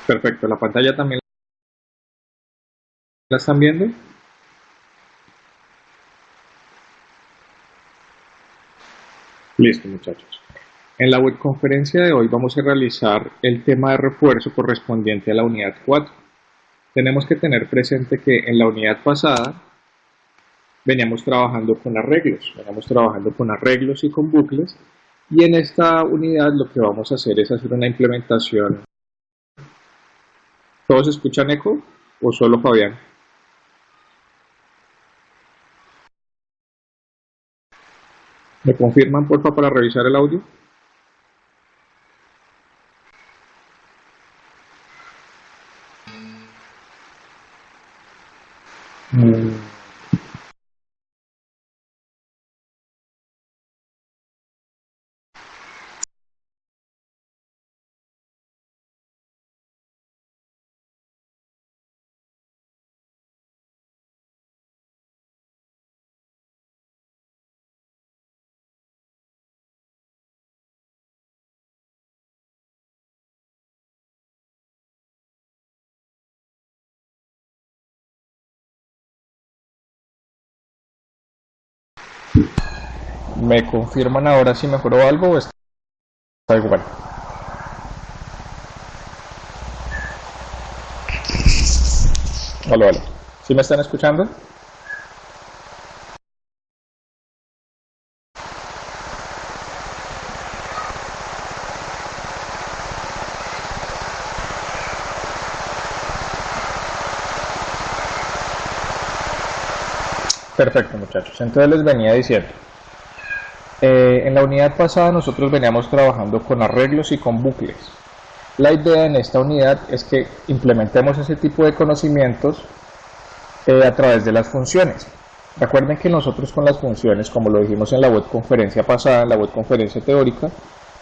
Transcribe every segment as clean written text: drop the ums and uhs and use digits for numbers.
Perfecto, la pantalla también la están viendo. Listo, muchachos. En la webconferencia de hoy vamos a realizar el tema de refuerzo correspondiente a la unidad 4. Tenemos que tener presente que en la unidad pasada veníamos trabajando con arreglos y con bucles, y en esta unidad lo que vamos a hacer es hacer una implementación. ¿Todos escuchan eco o solo Fabián? ¿Me confirman, porfa, para revisar el audio? ¿Me confirman ahora si mejoró algo o está igual? Vale. ¿Sí me están escuchando? Perfecto, muchachos. Entonces les venía diciendo, en la unidad pasada nosotros veníamos trabajando con arreglos y con bucles. La idea en esta unidad es que implementemos ese tipo de conocimientos a través de las funciones. Recuerden que nosotros con las funciones, como lo dijimos en la webconferencia pasada, en la webconferencia teórica,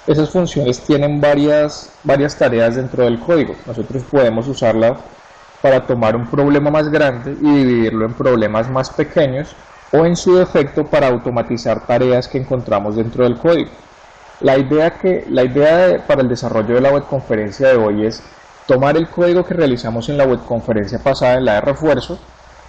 esas funciones tienen varias tareas dentro del código. Nosotros podemos usarla para tomar un problema más grande y dividirlo en problemas más pequeños, o en su defecto para automatizar tareas que encontramos dentro del código. La idea para el desarrollo de la webconferencia de hoy es tomar el código que realizamos en la webconferencia pasada, en la de refuerzo,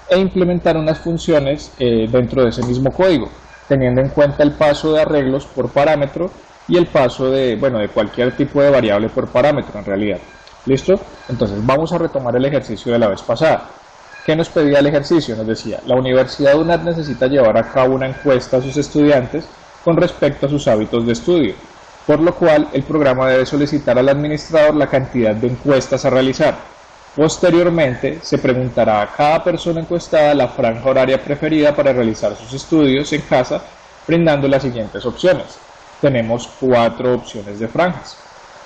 e implementar unas funciones dentro de ese mismo código, teniendo en cuenta el paso de arreglos por parámetro y el paso de cualquier tipo de variable por parámetro en realidad. ¿Listo? Entonces vamos a retomar el ejercicio de la vez pasada. ¿Qué nos pedía el ejercicio? Nos decía, la Universidad de UNAD necesita llevar a cabo una encuesta a sus estudiantes con respecto a sus hábitos de estudio, por lo cual el programa debe solicitar al administrador la cantidad de encuestas a realizar. Posteriormente, se preguntará a cada persona encuestada la franja horaria preferida para realizar sus estudios en casa, brindando las siguientes opciones. Tenemos 4 opciones de franjas.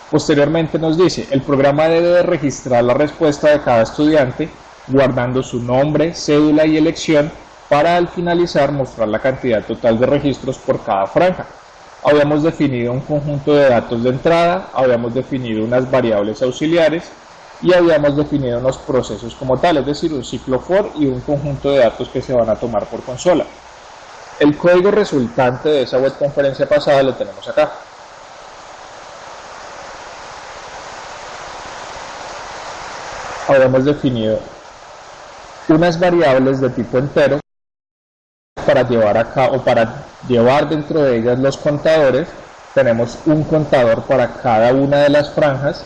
Posteriormente nos dice, el programa debe registrar la respuesta de cada estudiante, guardando su nombre, cédula y elección, para al finalizar mostrar la cantidad total de registros por cada franja. Habíamos definido un conjunto de datos de entrada, habíamos definido unas variables auxiliares y habíamos definido unos procesos como tal, es decir, un ciclo for y un conjunto de datos que se van a tomar por consola. El código resultante de esa webconferencia pasada lo tenemos acá. Habíamos definido unas variables de tipo entero para llevar dentro de ellas los contadores. Tenemos un contador para cada una de las franjas.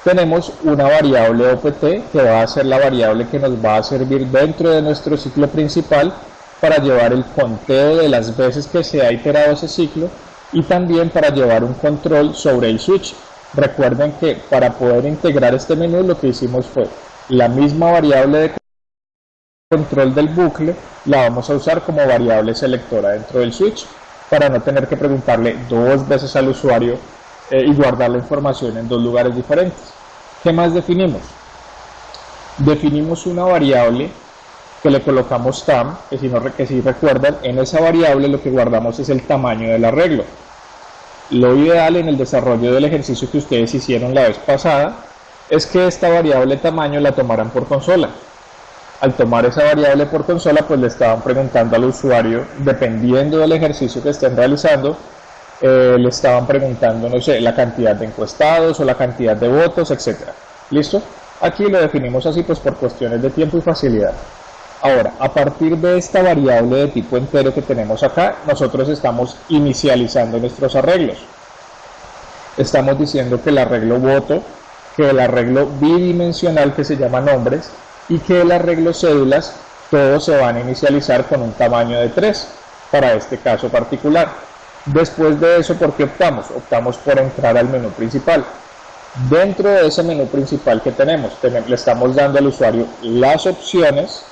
Tenemos una variable opt que va a ser la variable que nos va a servir dentro de nuestro ciclo principal para llevar el conteo de las veces que se ha iterado ese ciclo, y también para llevar un control sobre el switch. Recuerden que para poder integrar este menú lo que hicimos fue la misma variable de control del bucle la vamos a usar como variable selectora dentro del switch, para no tener que preguntarle 2 veces al usuario y guardar la información en 2 lugares diferentes. ¿Qué más definimos? Definimos una variable que le colocamos tam, que si recuerdan, en esa variable lo que guardamos es el tamaño del arreglo. Lo ideal en el desarrollo del ejercicio que ustedes hicieron la vez pasada es que esta variable tamaño la tomaran por consola. Al tomar esa variable por consola, pues le estaban preguntando al usuario, dependiendo del ejercicio que estén realizando, le estaban preguntando, no sé, la cantidad de encuestados o la cantidad de votos, etc. ¿Listo? Aquí lo definimos así pues por cuestiones de tiempo y facilidad. Ahora, a partir de esta variable de tipo entero que tenemos acá, nosotros estamos inicializando nuestros arreglos. Estamos diciendo que el arreglo voto, que el arreglo bidimensional que se llama nombres y que el arreglo cédulas, todos se van a inicializar con un tamaño de 3 para este caso particular. Después de eso, ¿por qué optamos? Optamos por entrar al menú principal. Dentro de ese menú principal que tenemos, le estamos dando al usuario las opciones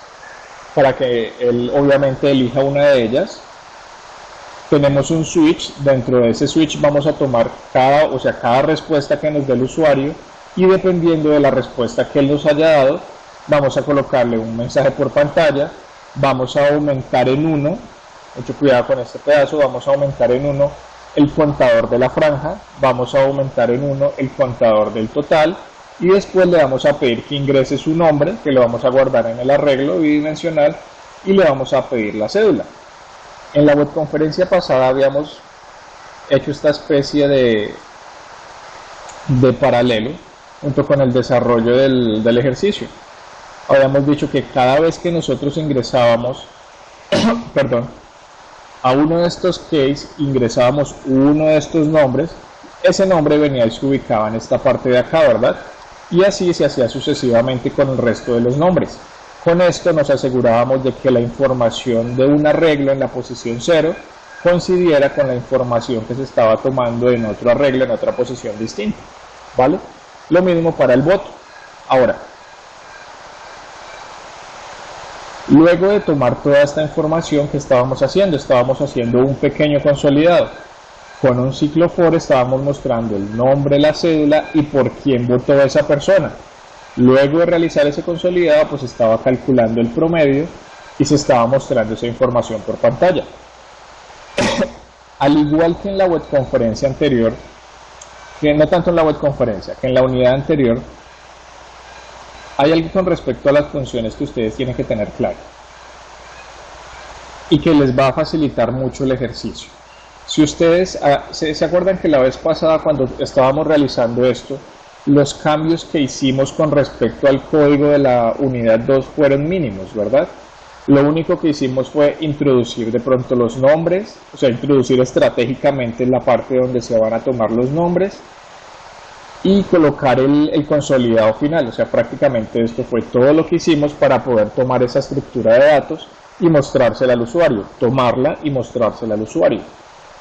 para que él obviamente elija una de ellas. Tenemos un switch, dentro de ese switch vamos a tomar cada respuesta que nos dé el usuario y dependiendo de la respuesta que él nos haya dado, vamos a colocarle un mensaje por pantalla, vamos a aumentar en 1, mucho cuidado con este pedazo, vamos a aumentar en 1 el contador de la franja, vamos a aumentar en 1 el contador del total y después le vamos a pedir que ingrese su nombre, que lo vamos a guardar en el arreglo bidimensional y le vamos a pedir la cédula. En la webconferencia pasada habíamos hecho esta especie de paralelo junto con el desarrollo del ejercicio. Habíamos dicho que cada vez que nosotros ingresábamos perdón, a uno de estos case, ingresábamos uno de estos nombres, ese nombre venía y se ubicaba en esta parte de acá, ¿verdad? Y así se hacía sucesivamente con el resto de los nombres. Con esto nos asegurábamos de que la información de un arreglo en la posición 0 coincidiera con la información que se estaba tomando en otro arreglo en otra posición distinta, ¿vale? Lo mismo para el voto. Ahora, luego de tomar toda esta información que estábamos haciendo un pequeño consolidado. Con un ciclo for estábamos mostrando el nombre, la cédula y por quién votó esa persona. Luego de realizar ese consolidado, pues estaba calculando el promedio y se estaba mostrando esa información por pantalla. Al igual que en la webconferencia anterior, que no tanto en la webconferencia, que en la unidad anterior, hay algo con respecto a las funciones que ustedes tienen que tener claro y que les va a facilitar mucho el ejercicio. Si ustedes se acuerdan que la vez pasada cuando estábamos realizando esto, los cambios que hicimos con respecto al código de la unidad 2 fueron mínimos, ¿verdad? Lo único que hicimos fue introducir de pronto los nombres, o sea, introducir estratégicamente la parte donde se van a tomar los nombres y colocar el consolidado final. O sea, prácticamente esto fue todo lo que hicimos para poder tomar esa estructura de datos y mostrársela al usuario, tomarla y mostrársela al usuario.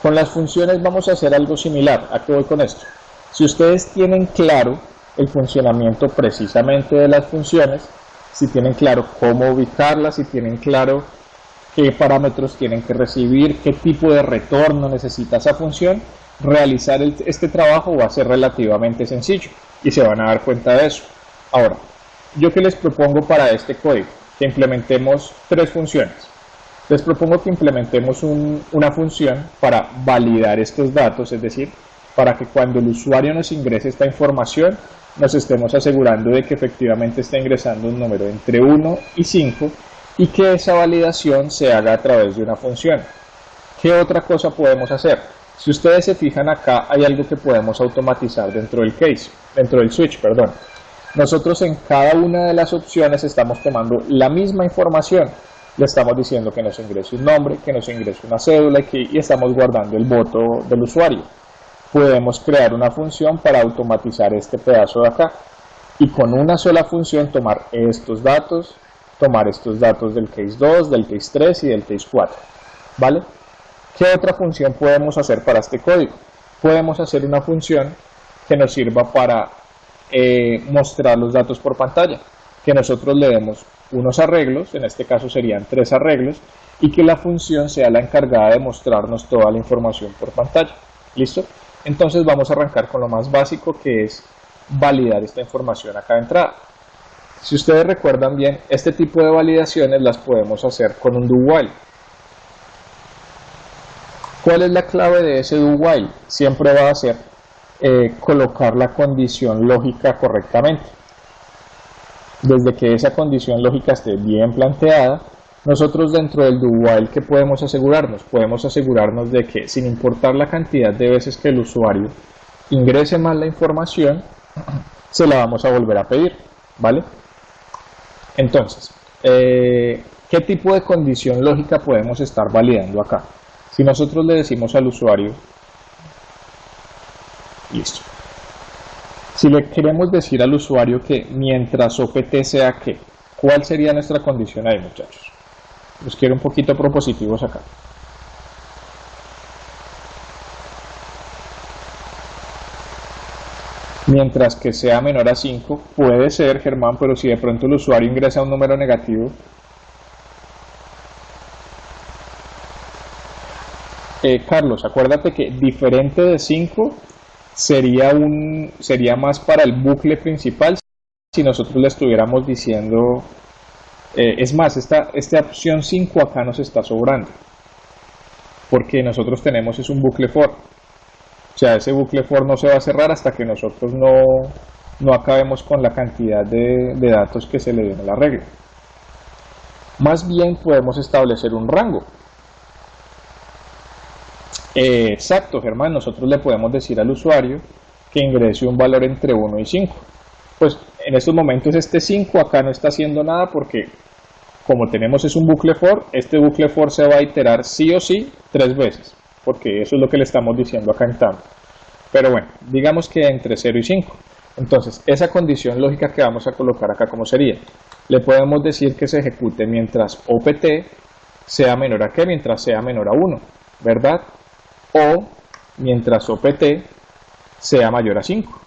Con las funciones vamos a hacer algo similar. ¿A qué voy con esto? Si ustedes tienen claro el funcionamiento precisamente de las funciones, si tienen claro cómo ubicarlas, si tienen claro qué parámetros tienen que recibir, qué tipo de retorno necesita esa función, realizar este trabajo va a ser relativamente sencillo y se van a dar cuenta de eso. Ahora, ¿yo qué les propongo para este código? Que implementemos 3 funciones. Les propongo que implementemos una función para validar estos datos, es decir, para que cuando el usuario nos ingrese esta información, nos estemos asegurando de que efectivamente está ingresando un número entre 1 y 5 y que esa validación se haga a través de una función. ¿Qué otra cosa podemos hacer? Si ustedes se fijan acá, hay algo que podemos automatizar dentro del switch. Nosotros en cada una de las opciones estamos tomando la misma información. Le estamos diciendo que nos ingrese un nombre, que nos ingrese una cédula y estamos guardando el voto del usuario. Podemos crear una función para automatizar este pedazo de acá y con una sola función tomar estos datos del case 2, del case 3 y del case 4, ¿vale? ¿Qué otra función podemos hacer para este código? Podemos hacer una función que nos sirva para mostrar los datos por pantalla, que nosotros le demos unos arreglos, en este caso serían 3 arreglos, y que la función sea la encargada de mostrarnos toda la información por pantalla. ¿Listo? Entonces vamos a arrancar con lo más básico, que es validar esta información acá de entrada. Si ustedes recuerdan bien, este tipo de validaciones las podemos hacer con un do while. ¿Cuál es la clave de ese do while? Siempre va a ser colocar la condición lógica correctamente. Desde que esa condición lógica esté bien planteada, nosotros dentro del do while, ¿qué podemos asegurarnos? Podemos asegurarnos de que sin importar la cantidad de veces que el usuario ingrese mal la información, se la vamos a volver a pedir. ¿vale? Entonces, ¿qué tipo de condición lógica podemos estar validando acá? Si nosotros le decimos al usuario, listo. Si le queremos decir al usuario que mientras OPT sea que, ¿cuál sería nuestra condición ahí, muchachos? Los quiero un poquito propositivos acá. Mientras que sea menor a 5, puede ser, Germán, pero si de pronto el usuario ingresa un número negativo, Carlos, acuérdate que diferente de 5 sería más para el bucle principal si nosotros le estuviéramos diciendo, es más, esta opción 5 acá nos está sobrando, porque nosotros tenemos es un bucle for. O sea, ese bucle for no se va a cerrar hasta que nosotros no acabemos con la cantidad de datos que se le den a la regla. Más bien podemos establecer un rango. Exacto, Germán, nosotros le podemos decir al usuario que ingrese un valor entre 1 y 5. Pues en estos momentos este 5 acá no está haciendo nada porque como tenemos es un bucle for, este bucle for se va a iterar sí o sí 3 veces, porque eso es lo que le estamos diciendo acá en TAM. Pero bueno, digamos que entre 0 y 5. Entonces, esa condición lógica que vamos a colocar acá, ¿cómo sería? Le podemos decir que se ejecute mientras OPT sea menor a ¿qué? Mientras sea menor a 1, ¿verdad? O mientras OPT sea mayor a 5.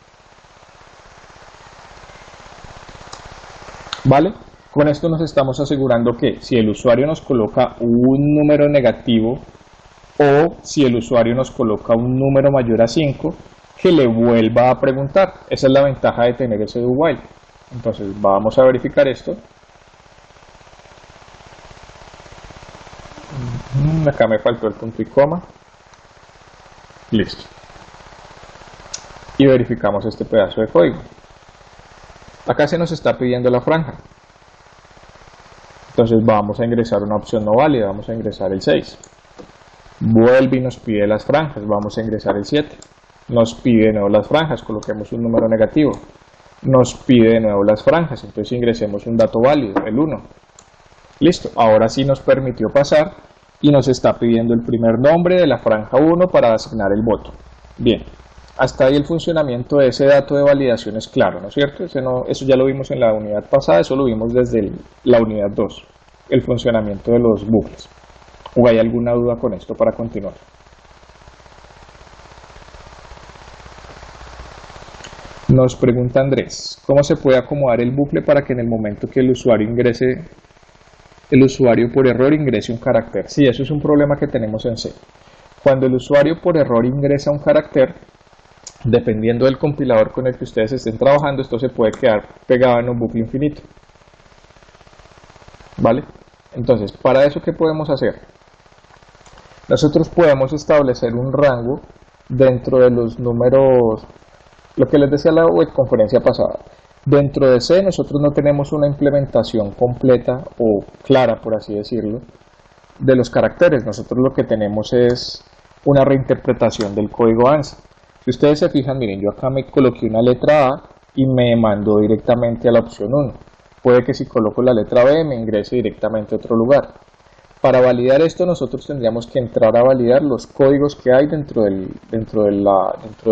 ¿Vale? Con esto nos estamos asegurando que si el usuario nos coloca un número negativo o si el usuario nos coloca un número mayor a 5, que le vuelva a preguntar. Esa es la ventaja de tener ese do while. Entonces vamos a verificar esto. Acá me faltó el punto y coma. Listo. Y verificamos este pedazo de código. Acá se nos está pidiendo la franja. Entonces vamos a ingresar una opción no válida, vamos a ingresar el 6. Vuelve y nos pide las franjas, vamos a ingresar el 7. Nos pide de nuevo las franjas, coloquemos un número negativo. Nos pide de nuevo las franjas, entonces ingresemos un dato válido, el 1. Listo, ahora sí nos permitió pasar y nos está pidiendo el primer nombre de la franja 1 para asignar el voto. Bien, hasta ahí el funcionamiento de ese dato de validación es claro, ¿no es cierto? Eso ya lo vimos en la unidad pasada, eso lo vimos desde la unidad 2, el funcionamiento de los bucles. ¿O hay alguna duda con esto para continuar? Nos pregunta Andrés, ¿cómo se puede acomodar el bucle para que en el momento que el usuario por error ingrese un carácter? Sí, eso es un problema que tenemos en C. Cuando el usuario por error ingresa un carácter, dependiendo del compilador con el que ustedes estén trabajando, esto se puede quedar pegado en un bucle infinito. ¿Vale? Entonces, para eso, ¿qué podemos hacer? Nosotros podemos establecer un rango dentro de los números, lo que les decía en la web conferencia pasada. Dentro de C nosotros no tenemos una implementación completa o clara, por así decirlo, de los caracteres. Nosotros lo que tenemos es una reinterpretación del código ANSI. Si ustedes se fijan, miren, yo acá me coloqué una letra A y me mandó directamente a la opción 1. Puede que si coloco la letra B me ingrese directamente a otro lugar. Para validar esto nosotros tendríamos que entrar a validar los códigos que hay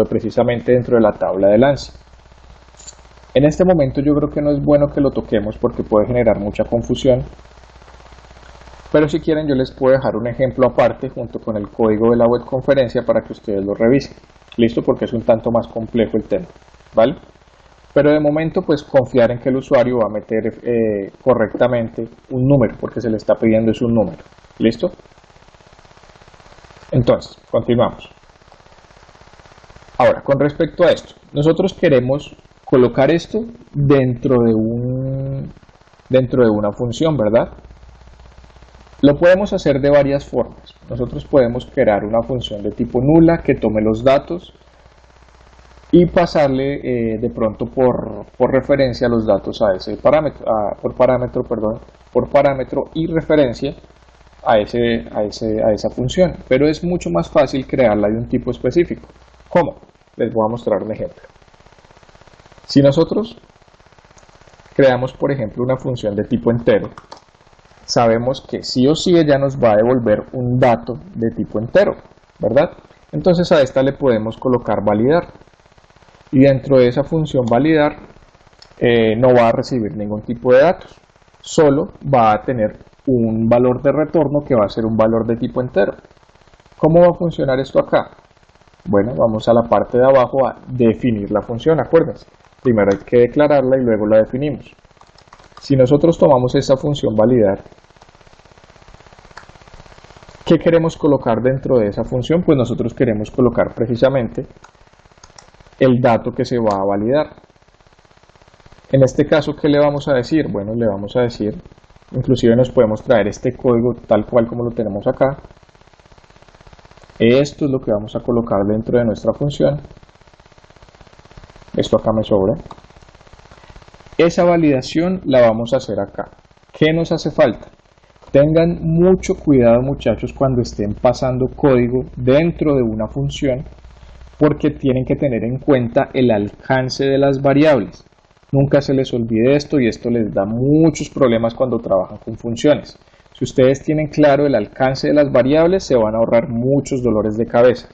precisamente dentro de la tabla del ANSI. En este momento yo creo que no es bueno que lo toquemos porque puede generar mucha confusión, pero si quieren yo les puedo dejar un ejemplo aparte junto con el código de la web conferencia para que ustedes lo revisen. Listo, porque es un tanto más complejo el tema, ¿vale? Pero de momento pues confiar en que el usuario va a meter correctamente un número, porque se le está pidiendo es un número. ¿Listo? Entonces, continuamos. Ahora, con respecto a esto, nosotros queremos colocar esto dentro de una función, ¿verdad? Lo podemos hacer de varias formas. Nosotros podemos crear una función de tipo nula que tome los datos y pasarle de pronto por referencia los datos a ese parámetro, por parámetro y referencia a esa función. Pero es mucho más fácil crearla de un tipo específico. ¿Cómo? Les voy a mostrar un ejemplo. Si nosotros creamos por ejemplo una función de tipo entero, sabemos que sí o sí ella nos va a devolver un dato de tipo entero, ¿verdad? Entonces a esta le podemos colocar validar, y dentro de esa función validar no va a recibir ningún tipo de datos, solo va a tener un valor de retorno que va a ser un valor de tipo entero. ¿Cómo va a funcionar esto acá? Bueno, vamos a la parte de abajo a definir la función, acuérdense. Primero hay que declararla y luego la definimos. Si nosotros tomamos esta función validar, ¿qué queremos colocar dentro de esa función? Pues nosotros queremos colocar precisamente el dato que se va a validar. En este caso, ¿qué le vamos a decir? Bueno, le vamos a decir, inclusive nos podemos traer este código tal cual como lo tenemos acá. Esto es lo que vamos a colocar dentro de nuestra función. Esto acá me sobra. Esa validación la vamos a hacer acá. ¿Qué nos hace falta? Tengan mucho cuidado, muchachos, cuando estén pasando código dentro de una función, porque tienen que tener en cuenta el alcance de las variables. Nunca se les olvide esto, y esto les da muchos problemas cuando trabajan con funciones. Si ustedes tienen claro el alcance de las variables, se van a ahorrar muchos dolores de cabeza.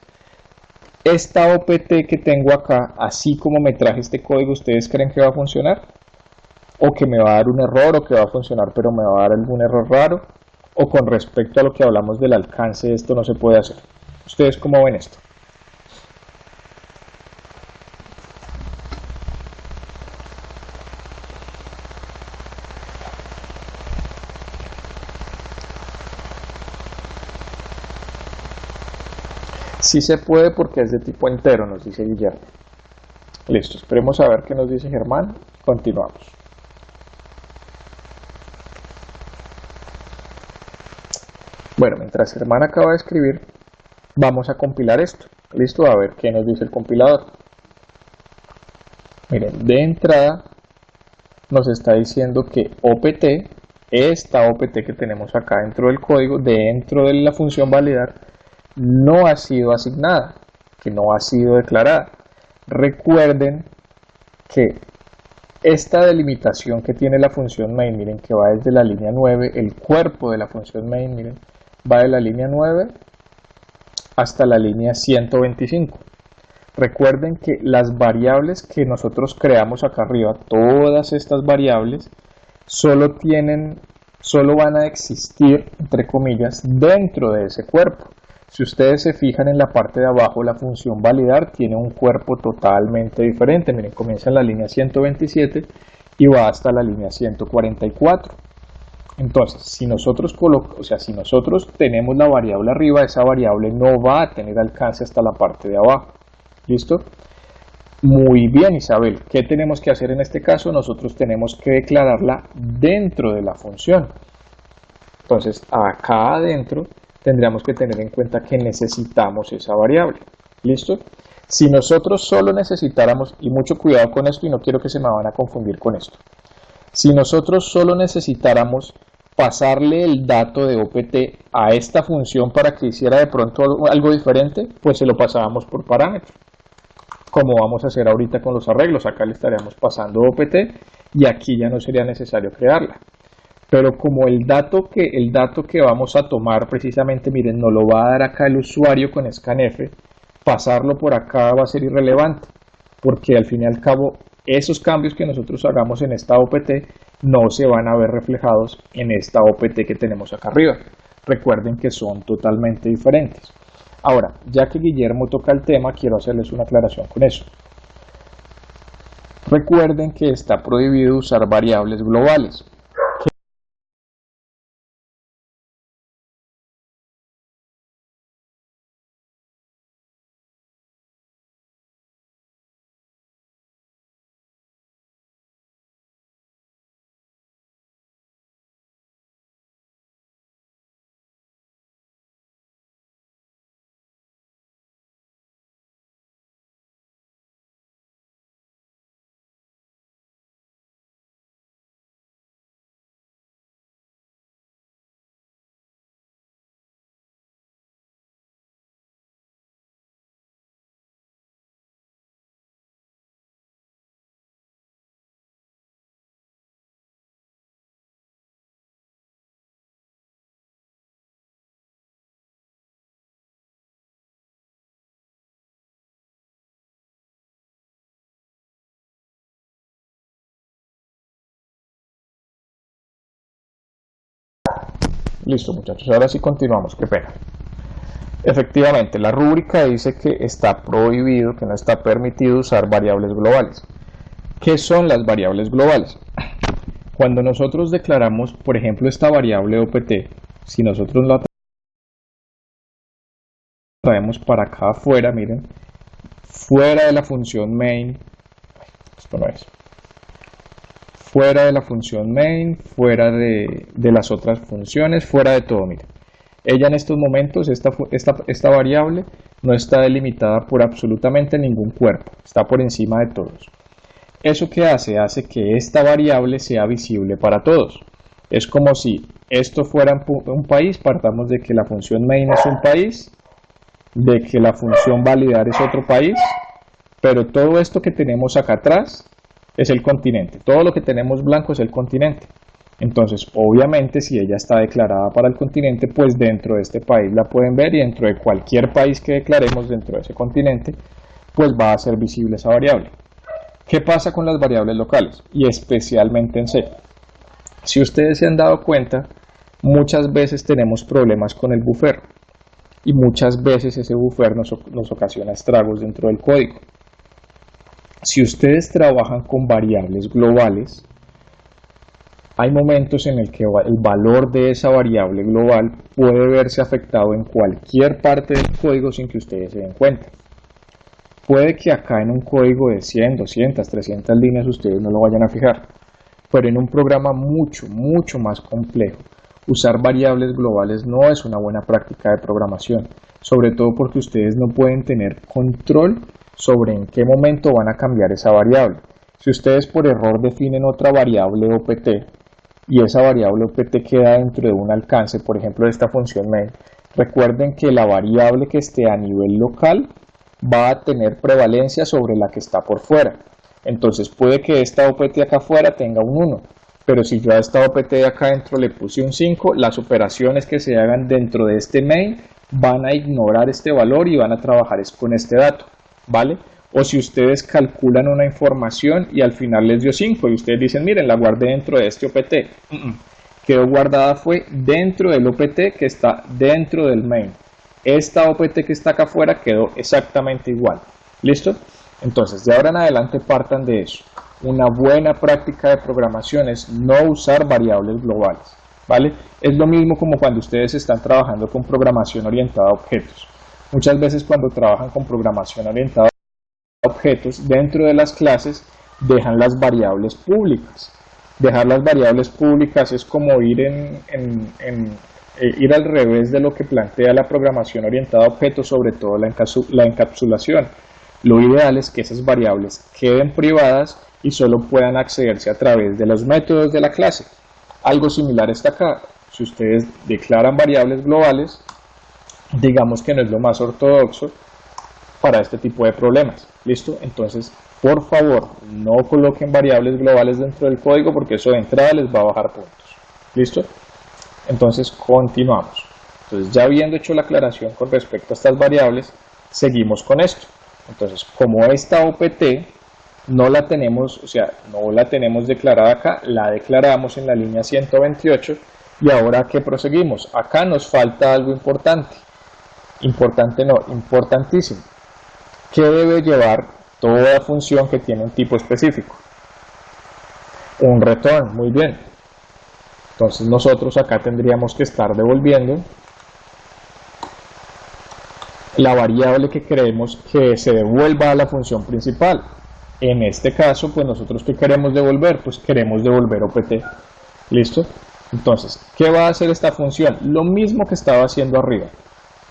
Esta OPT que tengo acá, así como me traje este código, ¿ustedes creen que va a funcionar? ¿O que me va a dar un error, o que va a funcionar pero me va a dar algún error raro? ¿O con respecto a lo que hablamos del alcance, esto no se puede hacer? ¿Ustedes cómo ven esto? Sí se puede porque es de tipo entero, nos dice Guillermo. Listo, esperemos a ver qué nos dice Germán. Continuamos. Bueno, mientras Germán acaba de escribir, vamos a compilar esto. Listo, a ver qué nos dice el compilador. Miren, de entrada nos está diciendo que OPT, esta OPT que tenemos acá dentro del código, dentro de la función validar, no ha sido asignada, que no ha sido declarada. Recuerden que esta delimitación que tiene la función main, miren que va desde la línea 9, el cuerpo de la función main, miren, va de la línea 9 hasta la línea 125. Recuerden que las variables que nosotros creamos acá arriba, todas estas variables, solo van a existir, entre comillas, dentro de ese cuerpo. Si ustedes se fijan en la parte de abajo, la función validar tiene un cuerpo totalmente diferente. Miren, comienza en la línea 127 y va hasta la línea 144. Entonces, si nosotros tenemos la variable arriba, esa variable no va a tener alcance hasta la parte de abajo. ¿Listo? Muy bien, Isabel. ¿Qué tenemos que hacer en este caso? Nosotros tenemos que declararla dentro de la función. Entonces, acá adentro tendríamos que tener en cuenta que necesitamos esa variable. ¿Listo? Si nosotros solo necesitáramos, y mucho cuidado con esto, y no quiero que se me van a confundir con esto, si nosotros solo necesitáramos pasarle el dato de OPT a esta función para que hiciera de pronto algo diferente, pues se lo pasábamos por parámetro, como vamos a hacer ahorita con los arreglos. Acá le estaríamos pasando OPT y aquí ya no sería necesario crearla. Pero como el dato que vamos a tomar precisamente, miren, nos lo va a dar acá el usuario con scanf, pasarlo por acá va a ser irrelevante, porque al fin y al cabo esos cambios que nosotros hagamos en esta OPT no se van a ver reflejados en esta OPT que tenemos acá arriba. Recuerden que son totalmente diferentes. Ahora, ya que Guillermo toca el tema, quiero hacerles una aclaración con eso. Recuerden que está prohibido usar variables globales. Listo, muchachos, ahora sí continuamos, qué pena. Efectivamente, la rúbrica dice que está prohibido, que no está permitido usar variables globales. ¿Qué son las variables globales? Cuando nosotros declaramos, por ejemplo, esta variable opt, si nosotros la traemos para acá afuera, miren, fuera de la función main, esto no es, fuera de la función main, fuera de las otras funciones, fuera de todo, miren. Ella en estos momentos, esta variable no está delimitada por absolutamente ningún cuerpo, está por encima de todos. ¿Eso qué hace? Hace que esta variable sea visible para todos. Es como si esto fuera un país, partamos de que la función main es un país, de que la función validar es otro país, pero todo esto que tenemos acá atrás es el continente. Todo lo que tenemos blanco es el continente. Entonces, obviamente, si ella está declarada para el continente, pues dentro de este país la pueden ver y dentro de cualquier país que declaremos dentro de ese continente, pues va a ser visible esa variable. ¿Qué pasa con las variables locales? Y especialmente en C. Si ustedes se han dado cuenta, muchas veces tenemos problemas con el buffer. Y muchas veces ese buffer nos ocasiona estragos dentro del código. Si ustedes trabajan con variables globales, hay momentos en el que el valor de esa variable global puede verse afectado en cualquier parte del código sin que ustedes se den cuenta. Puede que acá en un código de 100, 200, 300 líneas ustedes no lo vayan a fijar, pero en un programa mucho más complejo, usar variables globales no es una buena práctica de programación, sobre todo porque ustedes no pueden tener control sobre en qué momento van a cambiar esa variable. Si ustedes por error definen otra variable opt y esa variable opt queda dentro de un alcance, por ejemplo de esta función main, recuerden que la variable que esté a nivel local va a tener prevalencia sobre la que está por fuera. Entonces puede que esta opt acá afuera tenga un 1, pero si yo a esta opt de acá dentro le puse un 5, las operaciones que se hagan dentro de este main van a ignorar este valor y van a trabajar con este dato, ¿vale? O si ustedes calculan una información y al final les dio 5 y ustedes dicen, miren, la guardé dentro de este opt. Quedó guardada fue dentro del opt que está dentro del main. Esta opt que está acá afuera quedó exactamente igual. ¿Listo? Entonces, de ahora en adelante partan de eso. Una buena práctica de programación es no usar variables globales, ¿vale? Es lo mismo como cuando ustedes están trabajando con programación orientada a objetos. Muchas veces cuando trabajan con programación orientada a objetos, dentro de las clases dejan las variables públicas. Dejar las variables públicas es como ir ir al revés de lo que plantea la programación orientada a objetos, sobre todo la encapsulación. Lo ideal es que esas variables queden privadas y solo puedan accederse a través de los métodos de la clase. Algo similar está acá. Si ustedes declaran variables globales, digamos que no es lo más ortodoxo para este tipo de problemas. ¿Listo? Entonces, por favor, no coloquen variables globales dentro del código porque eso de entrada les va a bajar puntos. ¿Listo? Entonces, continuamos. Entonces, ya habiendo hecho la aclaración con respecto a estas variables, seguimos con esto. Entonces, como esta opt no la tenemos, no la tenemos declarada acá, la declaramos en la línea 128 y ahora ¿qué proseguimos? Acá nos falta algo importante. Importante no, importantísimo. ¿Qué debe llevar toda función que tiene un tipo específico? Un return, muy bien. Entonces nosotros acá tendríamos que estar devolviendo la variable que queremos que se devuelva a la función principal. En este caso, pues nosotros ¿qué queremos devolver? Pues queremos devolver opt. ¿Listo? Entonces, ¿qué va a hacer esta función? Lo mismo que estaba haciendo arriba.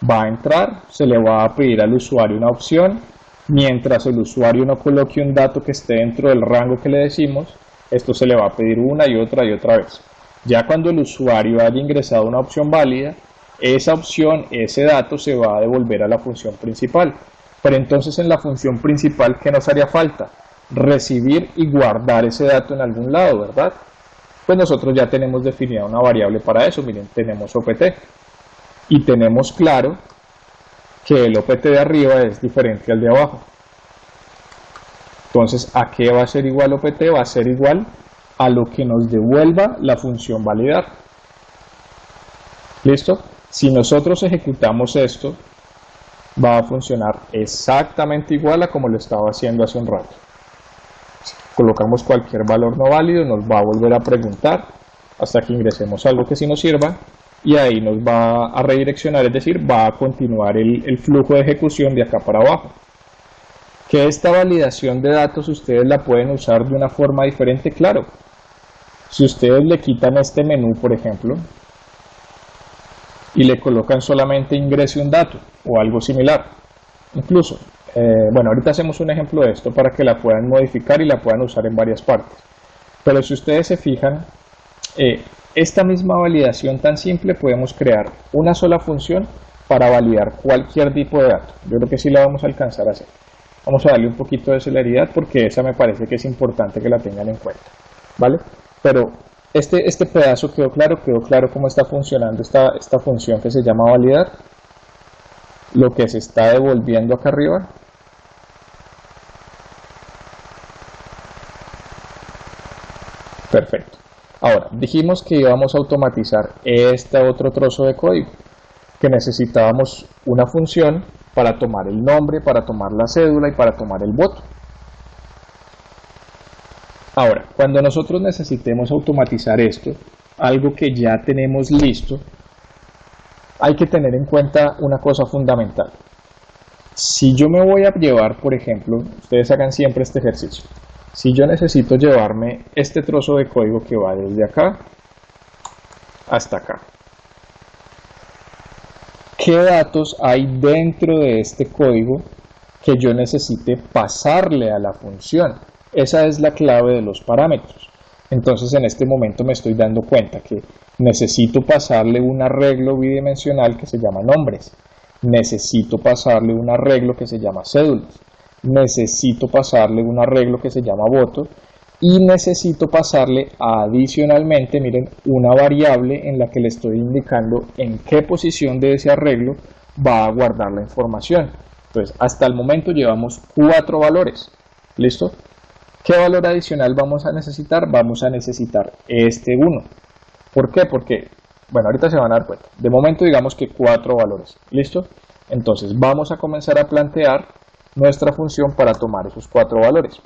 Va a entrar, se le va a pedir al usuario una opción, mientras el usuario no coloque un dato que esté dentro del rango que le decimos, esto se le va a pedir una y otra vez. Ya cuando el usuario haya ingresado una opción válida, esa opción, ese dato se va a devolver a la función principal. Pero entonces en la función principal, ¿qué nos haría falta? Recibir y guardar ese dato en algún lado, ¿verdad? Pues nosotros ya tenemos definida una variable para eso, miren, tenemos opt. Y tenemos claro que el opt de arriba es diferente al de abajo. Entonces, ¿a qué va a ser igual opt? Va a ser igual a lo que nos devuelva la función validar. ¿Listo? Si nosotros ejecutamos esto, va a funcionar exactamente igual a como lo estaba haciendo hace un rato. Si colocamos cualquier valor no válido, nos va a volver a preguntar hasta que ingresemos algo que sí nos sirva y ahí nos va a redireccionar, es decir, va a continuar el flujo de ejecución de acá para abajo. Que esta validación de datos ustedes la pueden usar de una forma diferente, claro. Si ustedes le quitan este menú, por ejemplo, y le colocan solamente ingrese un dato o algo similar, incluso, bueno, ahorita hacemos un ejemplo de esto para que la puedan modificar y la puedan usar en varias partes. Pero si ustedes se fijan, esta misma validación tan simple podemos crear una sola función para validar cualquier tipo de dato. Yo creo que sí la vamos a alcanzar a hacer. Vamos a darle un poquito de celeridad porque esa me parece que es importante que la tengan en cuenta, ¿vale? Pero este pedazo quedó claro cómo está funcionando esta función que se llama validar, lo que se está devolviendo acá arriba. Perfecto. Ahora, dijimos que íbamos a automatizar este otro trozo de código, que necesitábamos una función para tomar el nombre, para tomar la cédula y para tomar el voto. Ahora, cuando nosotros necesitemos automatizar esto, algo que ya tenemos listo, hay que tener en cuenta una cosa fundamental. Si yo me voy a llevar, por ejemplo, ustedes hagan siempre este ejercicio. Si yo necesito llevarme este trozo de código que va desde acá hasta acá, ¿qué datos hay dentro de este código que yo necesite pasarle a la función? Esa es la clave de los parámetros. Entonces en este momento me estoy dando cuenta que necesito pasarle un arreglo bidimensional que se llama nombres, necesito pasarle un arreglo que se llama cédulas, necesito pasarle un arreglo que se llama voto y necesito pasarle adicionalmente, miren, una variable en la que le estoy indicando en qué posición de ese arreglo va a guardar la información. Entonces hasta el momento llevamos 4 valores, ¿listo? ¿Qué valor adicional vamos a necesitar? Vamos a necesitar este 1. ¿Por qué? Porque, bueno, ahorita se van a dar cuenta. De momento digamos que 4 valores. ¿Listo? Entonces vamos a comenzar a plantear nuestra función para tomar esos 4 valores.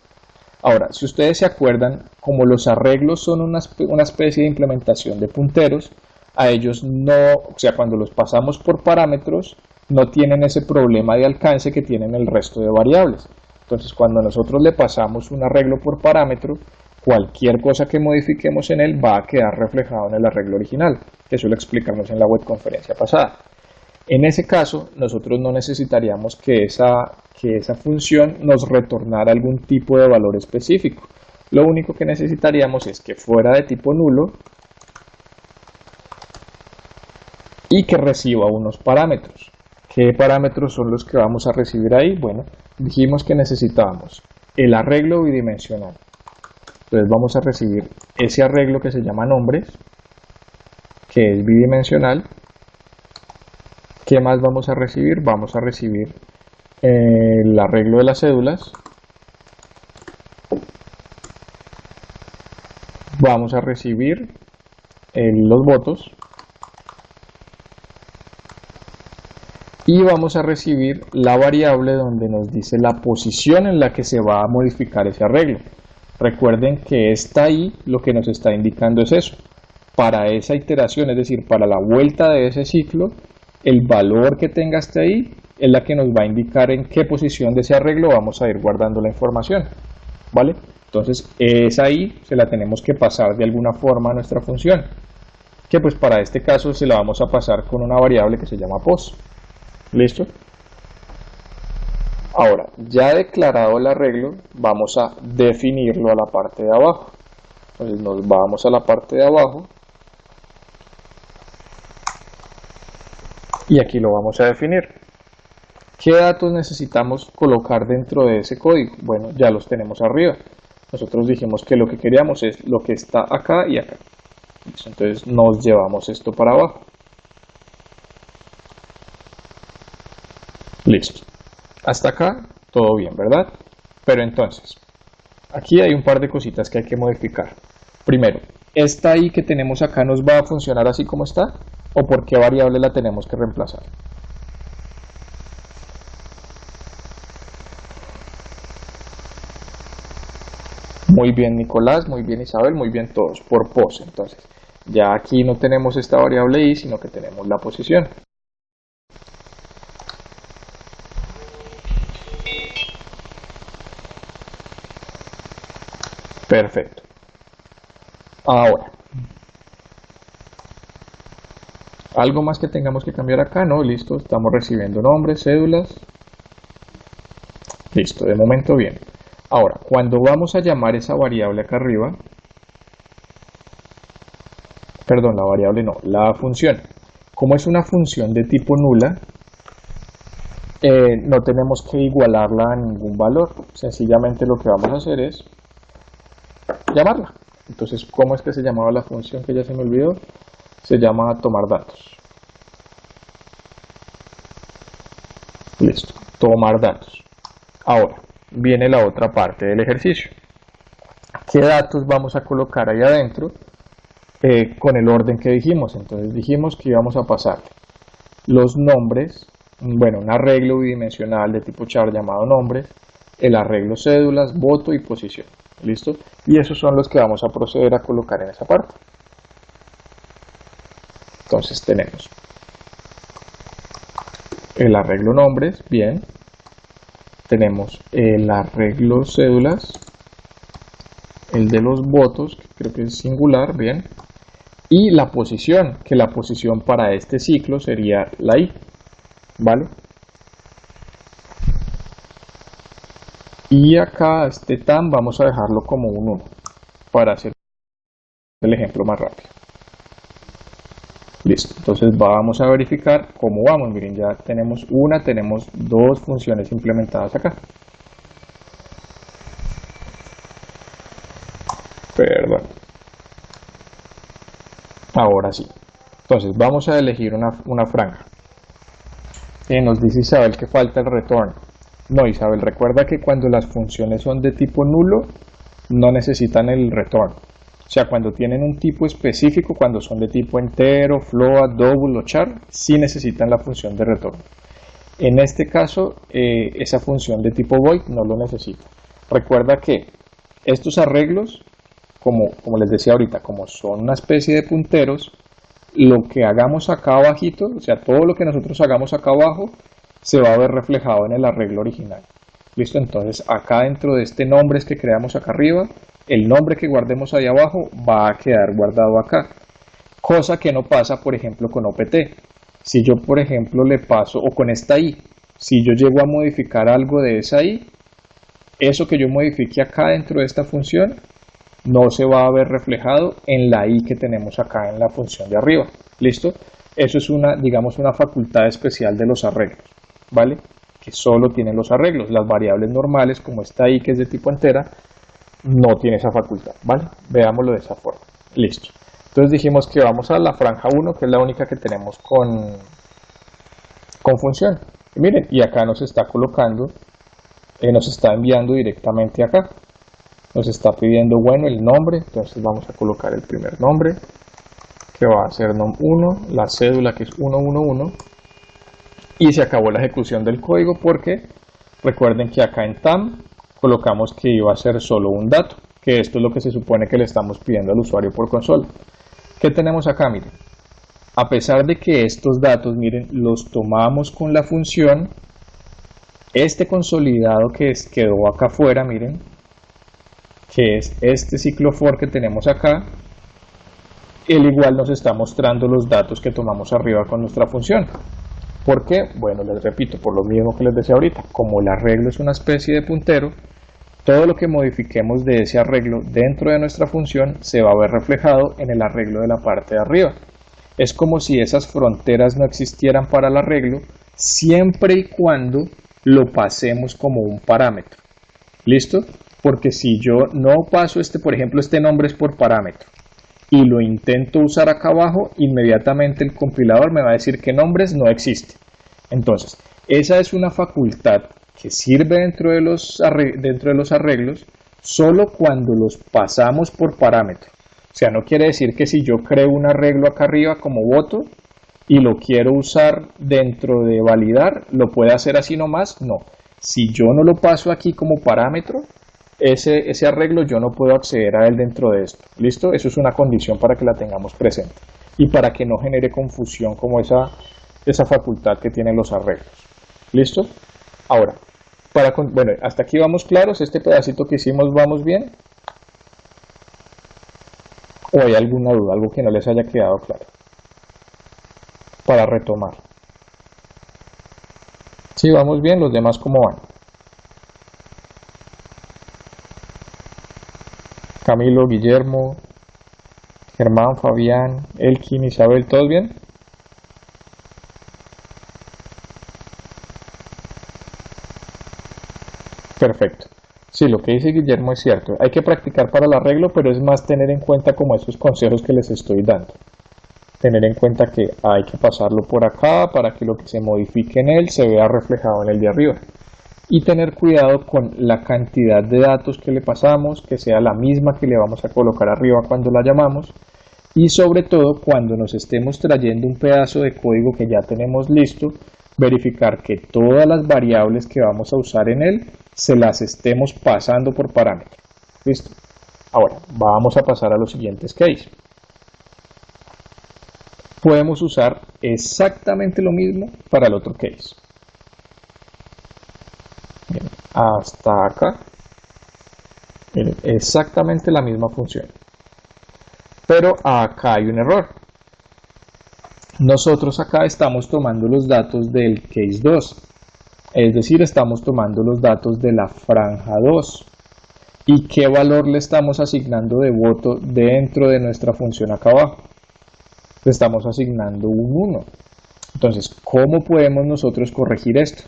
Ahora, si ustedes se acuerdan, como los arreglos son una especie de implementación de punteros, a ellos no, o sea, cuando los pasamos por parámetros, no tienen ese problema de alcance que tienen el resto de variables. Entonces cuando nosotros le pasamos un arreglo por parámetro, cualquier cosa que modifiquemos en él va a quedar reflejado en el arreglo original, que eso lo explicamos en la webconferencia pasada. En ese caso, nosotros no necesitaríamos que esa función nos retornara algún tipo de valor específico. Lo único que necesitaríamos es que fuera de tipo nulo y que reciba unos parámetros. ¿Qué parámetros son los que vamos a recibir ahí? Bueno, dijimos que necesitábamos el arreglo bidimensional. Entonces vamos a recibir ese arreglo que se llama nombres, que es bidimensional. ¿Qué más vamos a recibir? Vamos a recibir el arreglo de las cédulas. Vamos a recibir los votos. Y vamos a recibir la variable donde nos dice la posición en la que se va a modificar ese arreglo. Recuerden que esta i lo que nos está indicando es eso. Para esa iteración, es decir, para la vuelta de ese ciclo, el valor que tenga hasta ahí es la que nos va a indicar en qué posición de ese arreglo vamos a ir guardando la información, ¿vale? Entonces esa i se la tenemos que pasar de alguna forma a nuestra función, que pues para este caso se la vamos a pasar con una variable que se llama pos. ¿Listo? Ahora, ya declarado el arreglo, vamos a definirlo a la parte de abajo. Entonces nos vamos a la parte de abajo y aquí lo vamos a definir. ¿Qué datos necesitamos colocar dentro de ese código? Bueno, ya los tenemos arriba. Nosotros dijimos que lo que queríamos es lo que está acá y acá. Entonces nos llevamos esto para abajo. Listo. Hasta acá todo bien, ¿verdad? Pero entonces, aquí hay un par de cositas que hay que modificar. Primero, esta i que tenemos acá nos va a funcionar así como está. o por qué variable la tenemos que reemplazar. Muy bien Nicolás, muy bien Isabel, muy bien todos, por pos. Entonces, ya aquí no tenemos esta variable i, sino que tenemos la posición. Perfecto. Ahora, ¿algo más que tengamos que cambiar acá? No, listo, estamos recibiendo nombres, cédulas. Listo, de momento bien. Ahora, cuando vamos a llamar esa variable acá arriba, perdón, la variable no, la función. Como es una función de tipo nula, no tenemos que igualarla a ningún valor. Sencillamente lo que vamos a hacer es llamarla. Entonces, ¿cómo es que se llamaba la función que ya se me olvidó? Se llama tomar datos. Listo, tomar datos. Ahora, viene la otra parte del ejercicio. ¿Qué datos vamos a colocar ahí adentro con el orden que dijimos? Entonces dijimos que íbamos a pasar los nombres, bueno, un arreglo bidimensional de tipo char llamado nombres, el arreglo cédulas, voto y posición. ¿Listo? Y esos son los que vamos a proceder a colocar en esa parte. Entonces tenemos el arreglo nombres, bien. Tenemos el arreglo cédulas, el de los votos, que creo que es singular, bien. Y la posición, que la posición para este ciclo sería la i, ¿vale? Y acá este tam vamos a dejarlo como un 1 para hacer el ejemplo más rápido. Listo, entonces vamos a verificar cómo vamos. Miren, ya tenemos dos funciones implementadas acá. Perdón. Ahora sí. Entonces vamos a elegir una franja. Nos dice Isabel que falta el return. No, Isabel, recuerda que cuando las funciones son de tipo nulo, no necesitan el return. O sea, cuando tienen un tipo específico, cuando son de tipo entero, float, double o char, sí necesitan la función de retorno. En este caso, esa función de tipo void no lo necesita. Recuerda que estos arreglos, como les decía ahorita, como son una especie de punteros, lo que hagamos acá abajito, o sea, todo lo que nosotros hagamos acá abajo, se va a ver reflejado en el arreglo original. ¿Listo? Entonces, acá dentro de este nombres que creamos acá arriba, el nombre que guardemos ahí abajo va a quedar guardado acá. Cosa que no pasa, por ejemplo, con OPT. Si yo, por ejemplo, le paso, o con esta i, si yo llego a modificar algo de esa i, eso que yo modifique acá dentro de esta función, no se va a ver reflejado en la i que tenemos acá en la función de arriba. ¿Listo? Eso es digamos, una facultad especial de los arreglos, ¿vale? Que solo tienen los arreglos. Las variables normales, como esta i que es de tipo entera, no tiene esa facultad, ¿vale? Veámoslo de esa forma. Listo. Entonces dijimos que vamos a la franja 1, que es la única que tenemos con función. Y miren, y acá nos está colocando, nos está enviando directamente acá. Nos está pidiendo, bueno, el nombre. Entonces vamos a colocar el primer nombre, que va a ser nom1, la cédula que es 111. Y se acabó la ejecución del código porque recuerden que acá en tam colocamos que iba a ser solo un dato, que esto es lo que se supone que le estamos pidiendo al usuario por consola. ¿Qué tenemos acá? Miren, a pesar de que estos datos, miren, los tomamos con la función, este consolidado que quedó acá afuera, miren, que es este ciclo for que tenemos acá, él igual nos está mostrando los datos que tomamos arriba con nuestra función. ¿Por qué? Bueno, les repito, por lo mismo que les decía ahorita, como el arreglo es una especie de puntero, todo lo que modifiquemos de ese arreglo dentro de nuestra función se va a ver reflejado en el arreglo de la parte de arriba. Es como si esas fronteras no existieran para el arreglo, siempre y cuando lo pasemos como un parámetro. ¿Listo? Porque si yo no paso por ejemplo, este nombre es por parámetro, y lo intento usar acá abajo, inmediatamente el compilador me va a decir que nombres no existe. Entonces, esa es una facultad que sirve dentro de los arreglos solo cuando los pasamos por parámetro. O sea, no quiere decir que si yo creo un arreglo acá arriba como voto, y lo quiero usar dentro de validar, ¿lo puede hacer así nomás? No. Si yo no lo paso aquí como parámetro, ese arreglo yo no puedo acceder a él dentro de esto. ¿Listo? Eso es una condición para que la tengamos presente y para que no genere confusión como esa facultad que tienen los arreglos. ¿Listo? Ahora, bueno, hasta aquí vamos claros. Este pedacito que hicimos, ¿vamos bien? ¿O hay alguna duda, algo que no les haya quedado claro? Para retomar. Sí, vamos bien. ¿Los demás cómo van? Camilo, Guillermo, Germán, Fabián, Elkin, Isabel, ¿todos bien? Perfecto. Sí, lo que dice Guillermo es cierto. Hay que practicar para el arreglo, pero es más tener en cuenta como esos consejos que les estoy dando. Tener en cuenta que hay que pasarlo por acá para que lo que se modifique en él se vea reflejado en el de arriba. Y tener cuidado con la cantidad de datos que le pasamos, que sea la misma que le vamos a colocar arriba cuando la llamamos. Y sobre todo cuando nos estemos trayendo un pedazo de código que ya tenemos listo, verificar que todas las variables que vamos a usar en él se las estemos pasando por parámetro. ¿Listo? Ahora, vamos a pasar a los siguientes case. Podemos usar exactamente lo mismo para el otro case. Bien, hasta acá. Miren, exactamente la misma función. Pero acá hay un error. Nosotros acá estamos tomando los datos del case 2. Es decir, estamos tomando los datos de la franja 2. ¿Y qué valor le estamos asignando de voto dentro de nuestra función acá abajo? Le estamos asignando un 1. Entonces, ¿cómo podemos nosotros corregir esto?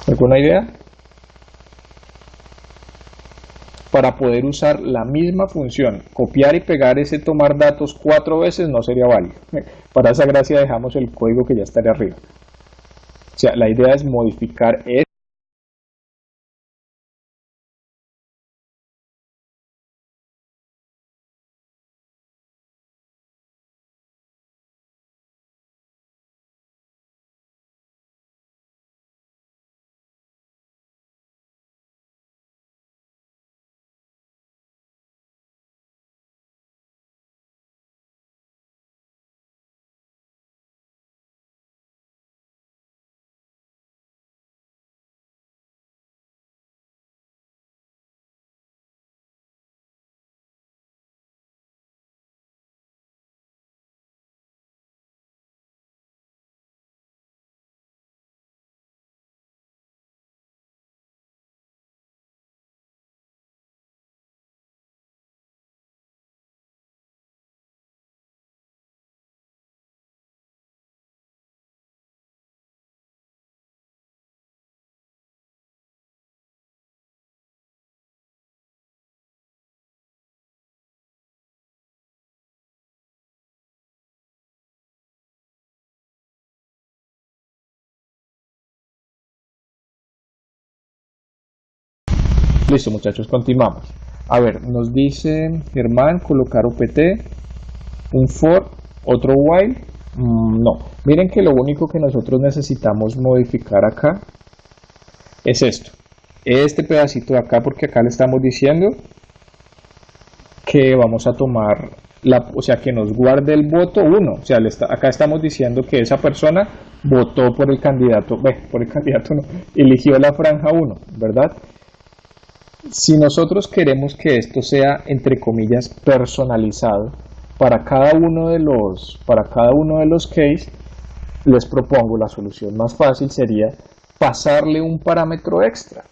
¿Alguna idea? Para poder usar la misma función, copiar y pegar ese tomar datos 4 veces no sería válido. Para esa gracia dejamos el código que ya estaría arriba. O sea, la idea es modificar esto. Listo, muchachos, continuamos. A ver, nos dice Germán colocar opt, un for, otro while. No, miren que lo único que nosotros necesitamos modificar acá es esto, este pedacito de acá, porque acá le estamos diciendo que vamos a tomar, o sea, que nos guarde el voto 1, o sea, acá estamos diciendo que esa persona votó por el candidato, no, eligió la franja 1, ¿verdad? Si nosotros queremos que esto sea, entre comillas, personalizado para cada uno de los case, les propongo la solución más fácil sería pasarle un parámetro extra.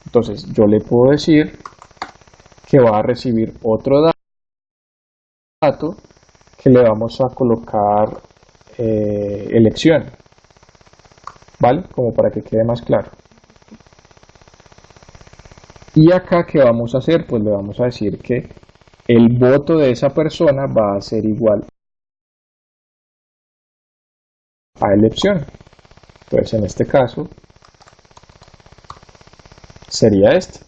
Entonces yo le puedo decir que va a recibir otro dato que le vamos a colocar elección, ¿vale? Como para que quede más claro. Y acá, ¿qué vamos a hacer? Pues le vamos a decir que el voto de esa persona va a ser igual a elección. Pues en este caso sería este.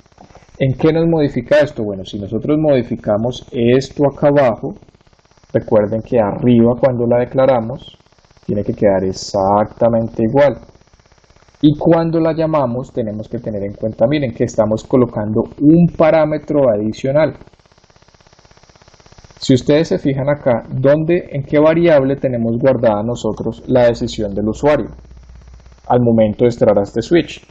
¿En qué nos modifica esto? Bueno, si nosotros modificamos esto acá abajo, recuerden que arriba cuando la declaramos tiene que quedar exactamente igual. Y cuando la llamamos tenemos que tener en cuenta, miren, que estamos colocando un parámetro adicional. Si ustedes se fijan acá, en qué variable tenemos guardada nosotros la decisión del usuario al momento de extraer a este switch.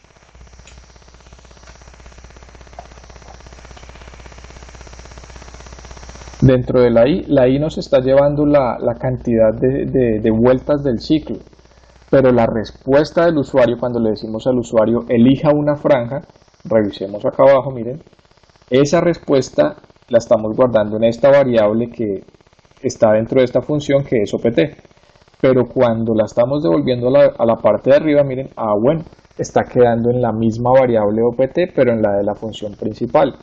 Dentro de la I nos está llevando la cantidad de vueltas del ciclo, pero la respuesta del usuario, cuando le decimos al usuario elija una franja, revisemos acá abajo, miren, esa respuesta la estamos guardando en esta variable que está dentro de esta función que es opt, pero cuando la estamos devolviendo a la parte de arriba, miren, bueno, está quedando en la misma variable opt, pero en la de la función principal.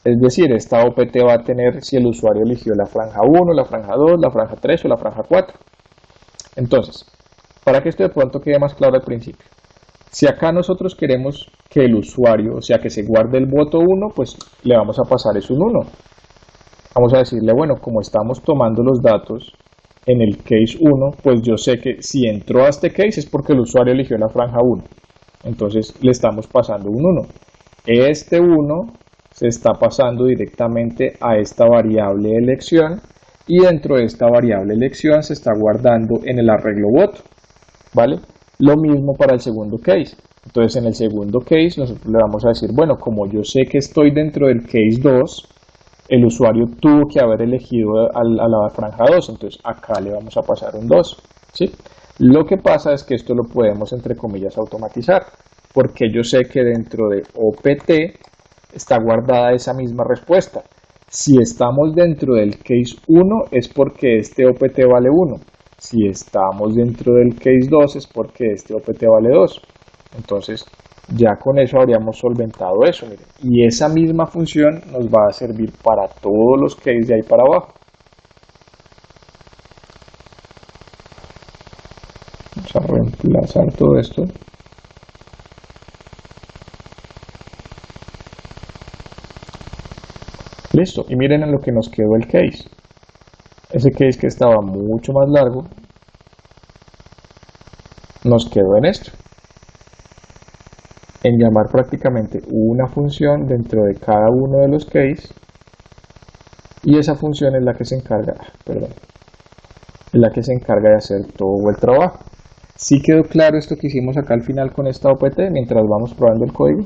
Es decir, esta opt va a tener si el usuario eligió la franja 1, la franja 2, la franja 3 o la franja 4. Entonces, para que esto de pronto quede más claro al principio, si acá nosotros queremos que el usuario, o sea, que se guarde el voto 1, pues le vamos a pasar es un 1. Vamos a decirle, bueno, como estamos tomando los datos en el case 1, pues yo sé que si entró a este case es porque el usuario eligió la franja 1. Entonces le estamos pasando un 1. Este 1 se está pasando directamente a esta variable elección y dentro de esta variable elección se está guardando en el arreglo voto, ¿vale? Lo mismo para el segundo case. Entonces en el segundo case nosotros le vamos a decir, bueno, como yo sé que estoy dentro del case 2, el usuario tuvo que haber elegido a la franja 2, entonces acá le vamos a pasar un 2, ¿sí? Lo que pasa es que esto lo podemos, entre comillas, automatizar, porque yo sé que dentro de opt está guardada esa misma respuesta. Si estamos dentro del case 1 es porque este opt vale 1. Si estamos dentro del case 2 es porque este opt vale 2. Entonces ya con eso habríamos solventado eso, miren. Y esa misma función nos va a servir para todos los cases de ahí para abajo. Vamos a reemplazar todo esto. Listo, y miren en lo que nos quedó el case. Ese case que estaba mucho más largo, nos quedó en esto. En llamar prácticamente una función dentro de cada uno de los cases. Y esa función es la que se encarga, de hacer todo el trabajo. ¿Sí quedó claro esto que hicimos acá al final con esta opt mientras vamos probando el código?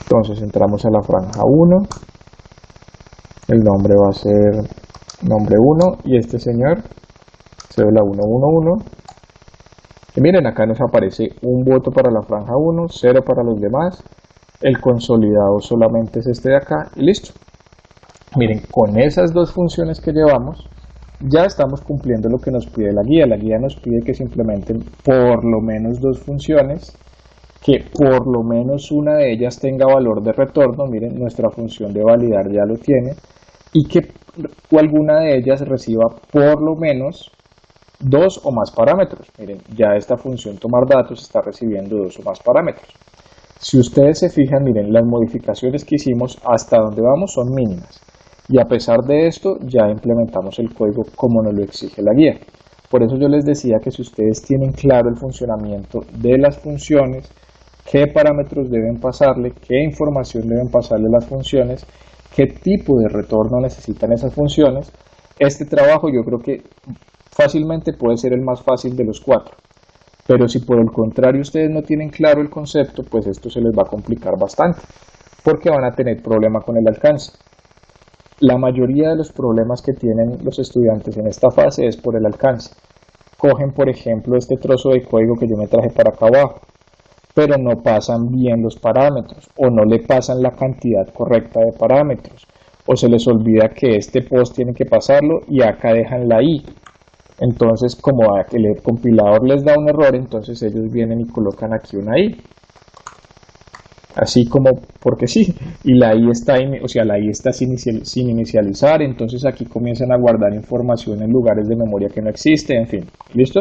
Entonces entramos a la franja 1, el nombre va a ser nombre 1 y este señor cédula 111. Y miren, acá nos aparece un voto para la franja 1, 0 para los demás, el consolidado solamente es este de acá y listo. Miren, con esas dos funciones que llevamos ya estamos cumpliendo lo que nos pide la guía. La guía nos pide que se implementen por lo menos dos funciones, que por lo menos una de ellas tenga valor de retorno, miren, nuestra función de validar ya lo tiene, y que alguna de ellas reciba por lo menos dos o más parámetros. Miren, ya esta función tomar datos está recibiendo dos o más parámetros. Si ustedes se fijan, miren, las modificaciones que hicimos hasta donde vamos son mínimas, y a pesar de esto ya implementamos el código como nos lo exige la guía. Por eso yo les decía que si ustedes tienen claro el funcionamiento de las funciones, qué parámetros deben pasarle, qué información deben pasarle las funciones, qué tipo de retorno necesitan esas funciones, este trabajo yo creo que fácilmente puede ser el más fácil de los cuatro. Pero si por el contrario ustedes no tienen claro el concepto, pues esto se les va a complicar bastante, porque van a tener problema con el alcance. La mayoría de los problemas que tienen los estudiantes en esta fase es por el alcance. Cogen, por ejemplo, este trozo de código que yo me traje para acá abajo, pero no pasan bien los parámetros, o no le pasan la cantidad correcta de parámetros, o se les olvida que este post tiene que pasarlo y acá dejan la i. Entonces, como el compilador les da un error, entonces ellos vienen y colocan aquí una i. así como porque sí, y la i está, o sea, la i está sin inicializar, entonces aquí comienzan a guardar información en lugares de memoria que no existe, en fin, ¿listo?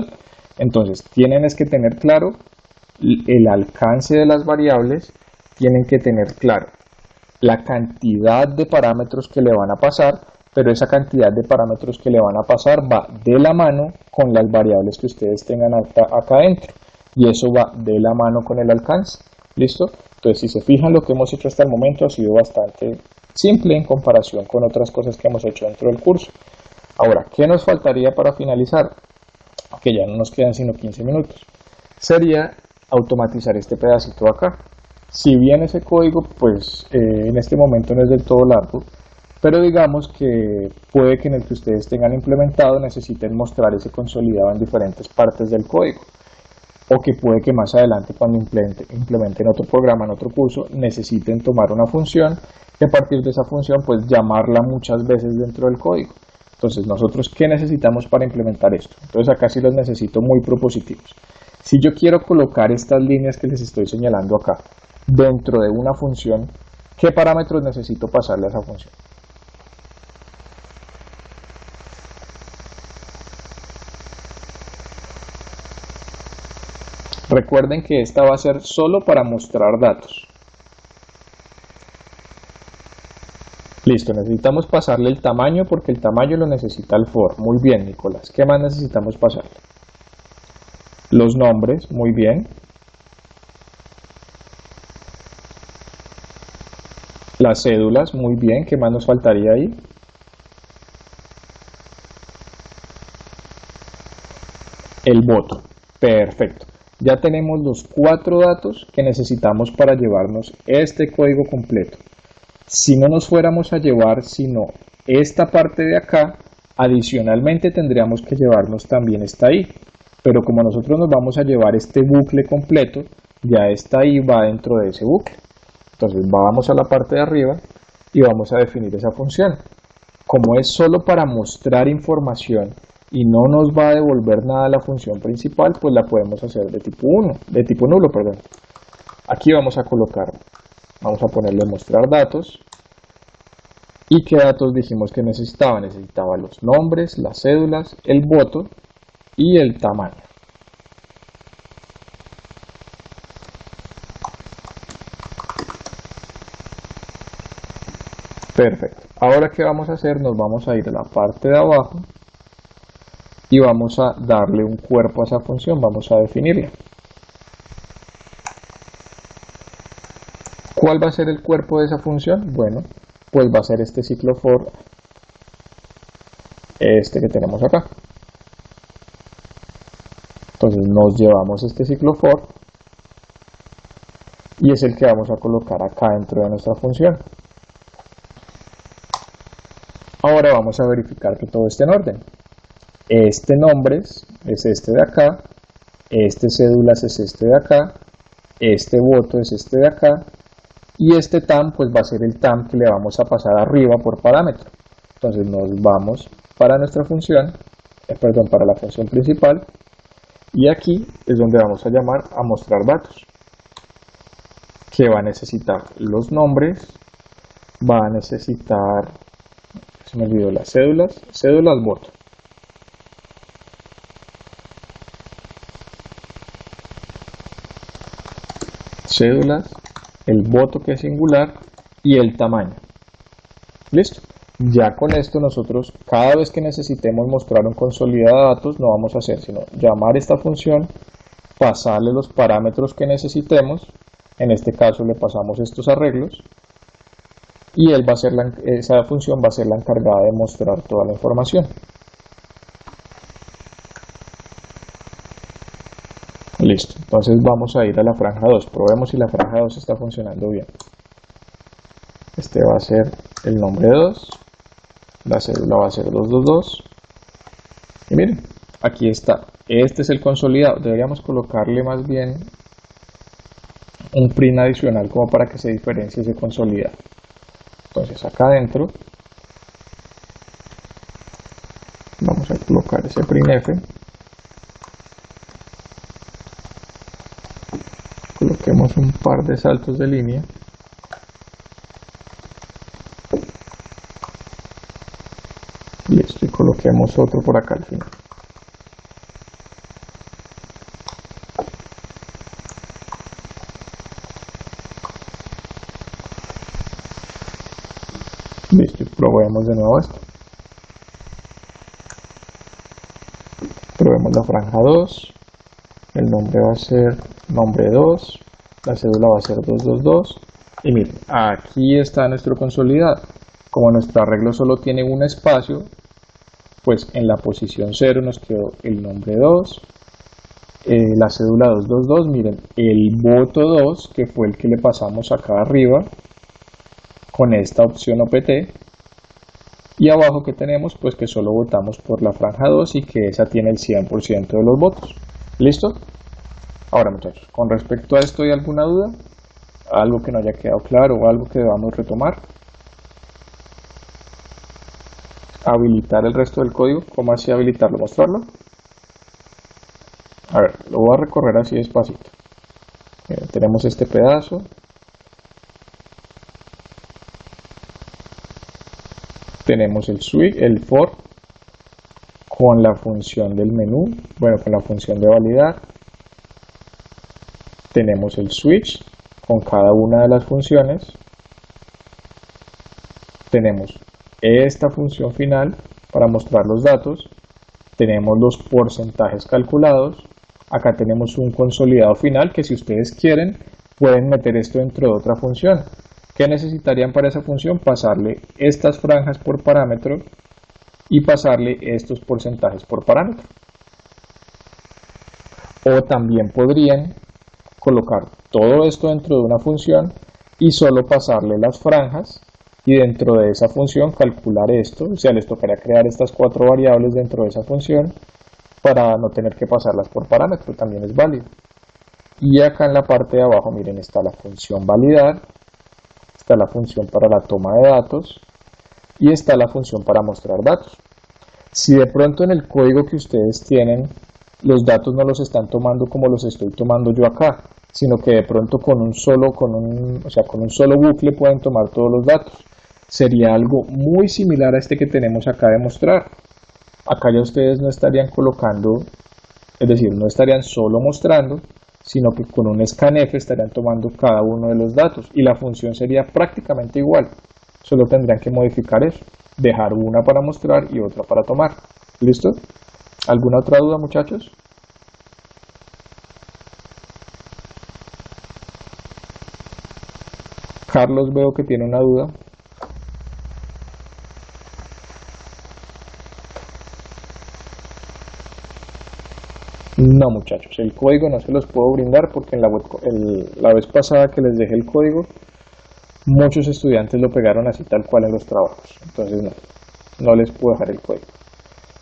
Entonces, tienen es que tener claro el alcance de las variables, tienen que tener claro la cantidad de parámetros que le van a pasar, pero esa cantidad de parámetros que le van a pasar va de la mano con las variables que ustedes tengan acá adentro, y eso va de la mano con el alcance, ¿listo? Entonces, si se fijan, lo que hemos hecho hasta el momento ha sido bastante simple en comparación con otras cosas que hemos hecho dentro del curso. Ahora, ¿qué nos faltaría para finalizar? Que ya no nos quedan sino 15 minutos. Sería automatizar este pedacito acá. Si bien ese código, pues en este momento no es del todo largo, pero digamos que puede que en el que ustedes tengan implementado necesiten mostrar ese consolidado en diferentes partes del código, o que puede que más adelante cuando implementen otro programa en otro curso necesiten tomar una función y a partir de esa función pues llamarla muchas veces dentro del código. Entonces, nosotros, ¿qué necesitamos para implementar esto? Entonces, acá sí los necesito muy propositivos. Si yo quiero colocar estas líneas que les estoy señalando acá dentro de una función, ¿qué parámetros necesito pasarle a esa función? Recuerden que esta va a ser solo para mostrar datos. Listo, necesitamos pasarle el tamaño porque el tamaño lo necesita el for. Muy bien, Nicolás. ¿Qué más necesitamos pasarle? Los nombres, muy bien. Las cédulas, muy bien. ¿Qué más nos faltaría ahí? El voto. Perfecto. Ya tenemos los 4 datos que necesitamos para llevarnos este código completo. Si no nos fuéramos a llevar sino esta parte de acá, adicionalmente tendríamos que llevarnos también esta i, pero como nosotros nos vamos a llevar este bucle completo, ya esta i va dentro de ese bucle. Entonces vamos a la parte de arriba y vamos a definir esa función. Como es solo para mostrar información y no nos va a devolver nada a la función principal, pues la podemos hacer de tipo nulo, perdón. Aquí vamos a colocar, vamos a ponerle mostrar datos. ¿Y qué datos dijimos que necesitaba? Necesitaba los nombres, las cédulas, el voto y el tamaño. Perfecto. Ahora, ¿qué vamos a hacer? Nos vamos a ir a la parte de abajo y vamos a darle un cuerpo a esa función, vamos a definirla. ¿Cuál va a ser el cuerpo de esa función? Bueno, pues va a ser este ciclo for, este que tenemos acá. Entonces nos llevamos este ciclo for y es el que vamos a colocar acá dentro de nuestra función. Ahora vamos a verificar que todo esté en orden. Este nombres es este de acá, este cédulas es este de acá, este voto es este de acá, y este tam pues va a ser el tam que le vamos a pasar arriba por parámetro. Entonces nos vamos para nuestra función, para la función principal, y aquí es donde vamos a llamar a mostrar datos, que va a necesitar los nombres, va a necesitar, se me olvidó, las cédulas voto. Cédulas, el voto que es singular y el tamaño. Listo. Ya con esto nosotros cada vez que necesitemos mostrar un consolidado de datos no vamos a hacer sino llamar esta función, pasarle los parámetros que necesitemos, en este caso le pasamos estos arreglos y él va a ser esa función va a ser la encargada de mostrar toda la información. Listo, entonces vamos a ir a la franja 2, probemos si la franja 2 está funcionando bien. Este va a ser el nombre 2, la cédula va a ser 222, y miren, aquí está, este es el consolidado. Deberíamos colocarle más bien un print adicional como para que se diferencie ese consolidado. Entonces acá adentro vamos a colocar ese printf. Demos un par de saltos de línea. Listo, y coloquemos otro por acá al final. Listo, y probemos de nuevo esto. Probemos la franja 2, el nombre va a ser nombre 2, la cédula va a ser 222, y miren, aquí está nuestro consolidado. Como nuestro arreglo solo tiene un espacio, pues en la posición 0 nos quedó el nombre 2, la cédula 222, miren, el voto 2, que fue el que le pasamos acá arriba, con esta opción OPT, y abajo que tenemos, pues que solo votamos por la franja 2 y que esa tiene el 100% de los votos. ¿Listo? Ahora muchachos, con respecto a esto, ¿hay alguna duda? ¿Algo que no haya quedado claro o algo que debamos retomar? Habilitar el resto del código. ¿Cómo así habilitarlo? ¿Mostrarlo? A ver, lo voy a recorrer así despacito. Tenemos este pedazo. Tenemos el switch, el for, con la función del menú, bueno, con la función de validar. Tenemos el switch con cada una de las funciones. Tenemos esta función final para mostrar los datos. Tenemos los porcentajes calculados. Acá tenemos un consolidado final que, si ustedes quieren, pueden meter esto dentro de otra función. ¿Qué necesitarían para esa función? Pasarle estas franjas por parámetro y pasarle estos porcentajes por parámetro. O también podrían colocar todo esto dentro de una función y solo pasarle las franjas, y dentro de esa función calcular esto. O sea, les tocaría crear estas 4 variables dentro de esa función para no tener que pasarlas por parámetro, también es válido. Y acá en la parte de abajo, miren, está la función validar, está la función para la toma de datos y está la función para mostrar datos. Si de pronto en el código que ustedes tienen los datos no los están tomando como los estoy tomando yo acá, sino que de pronto con un solo bucle pueden tomar todos los datos, sería algo muy similar a este que tenemos acá de mostrar. Acá ya ustedes no estarían colocando, es decir, no estarían solo mostrando, sino que con un scanf estarían tomando cada uno de los datos y la función sería prácticamente igual. Solo tendrían que modificar eso, dejar una para mostrar y otra para tomar. ¿Listo? ¿Alguna otra duda, muchachos? Carlos, veo que tiene una duda. No, muchachos, el código no se los puedo brindar porque en la vez pasada que les dejé el código, muchos estudiantes lo pegaron así tal cual en los trabajos. Entonces no les puedo dejar el código.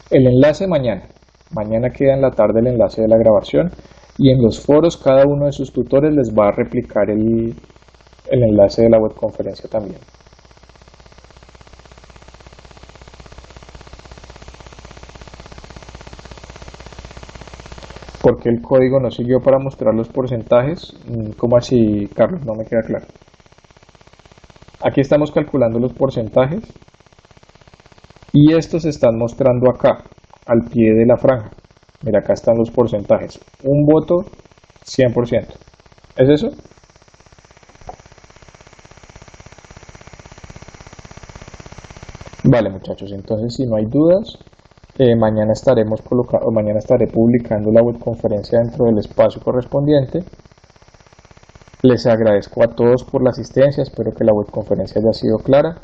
El enlace mañana queda en la tarde el enlace de la grabación, y en los foros cada uno de sus tutores les va a replicar el enlace de la webconferencia también. ¿Por qué el código no siguió para mostrar los porcentajes? ¿Cómo así, Carlos? No me queda claro. Aquí estamos calculando los porcentajes y estos se están mostrando acá, al pie de la franja. Mira, acá están los porcentajes. Un voto, 100%. ¿Es eso? Vale, muchachos, entonces si no hay dudas, mañana estaré publicando la webconferencia dentro del espacio correspondiente. Les agradezco a todos por la asistencia, espero que la webconferencia haya sido clara.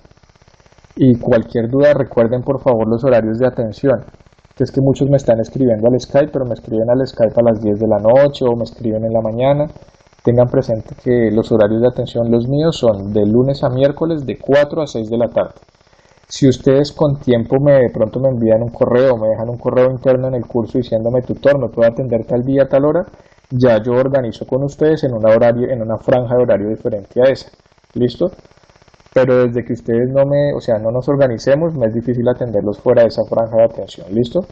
Y cualquier duda, recuerden por favor los horarios de atención, que es que muchos me están escribiendo al Skype, pero me escriben al Skype a las 10 de la noche o me escriben en la mañana. Tengan presente que los horarios de atención, los míos, son de lunes a miércoles de 4 a 6 de la tarde. Si ustedes con tiempo de pronto me envían un correo, me dejan un correo interno en el curso diciéndome: tutor, ¿me puedo atender tal día, tal hora? Ya yo organizo con ustedes en una franja de horario diferente a esa. ¿Listo? Pero desde que ustedes no nos organicemos, me es difícil atenderlos fuera de esa franja de atención. ¿Listo?